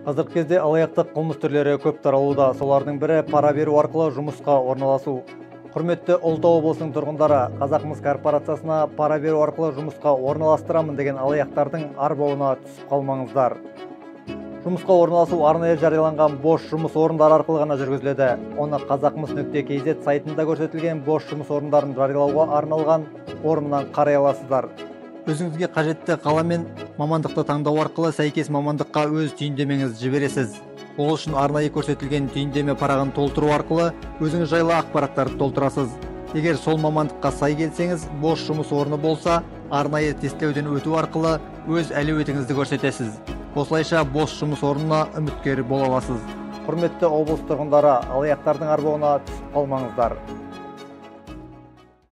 Қазіргі кезде алаяқтық қылмыс түрлері көп таралуда. Солардың бірі пара беру арқылы жұмысқа орналасу. Құрметті Ұлытау облысының тұрғындары, Қазақмыс корпорациясына пара беру арқылы жұмысқа орналастырамын деген алаяқтардың арбауына түсіп қалмаңыздар. Жұмысқа орналасу арнайы жарияланған бос жұмыс орындары арқылы ғана жүргізіледі. Оны қазақмыс.kz сайтында көрсетілген бос жұмыс орындарын жариялауға арналған орнынан қарай аласыздар. Өзіңізге қажетті қала мен мамандықты таңдау арқылы сәйкес мамандыққа өз түйіндемеңізді жібересіз. Ол үшін арнайы көрсетілген түйіндеме парағын толтыру арқылы өзіңіз жайлы ақпараттарды толтырасыз. Егер сол мамандыққа сай келсеңіз, бос жұмыс орны болса, арнайы тестілеуден өту арқылы өз әлеуетіңізді көрсетесіз. Осылайша бос жұмыс орнына үміткер бола аласыз. Құрметті облыс тұрғындары, алаяқтардың арбауына түсіп қалмаңыздар.